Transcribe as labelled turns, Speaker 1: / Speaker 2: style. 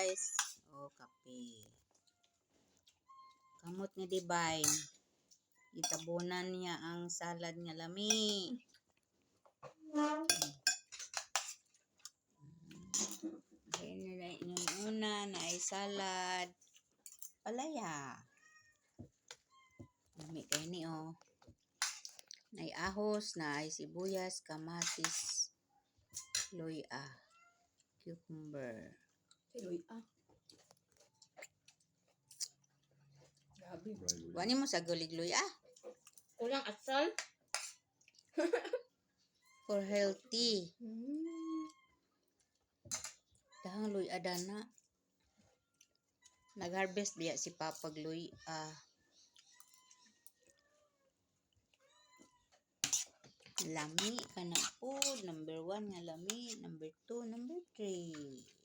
Speaker 1: guys. Oh, kape. Kamot ni Divine. Itabunan niya ang salad nga lami. Yung una na ay salad. Palaya. Lami kayo ni oh. Na ay ahos, na ay sibuyas, kamatis, luya, cucumber.
Speaker 2: Luya. Grabe.
Speaker 1: Wani mo sa gulig luya?
Speaker 2: Kulang asal.
Speaker 1: For healthy. Dahang luya dana. Nag-harvest biya si Papag luya. Lami ka na po. Number 1 nga lami. Number 2, number 3.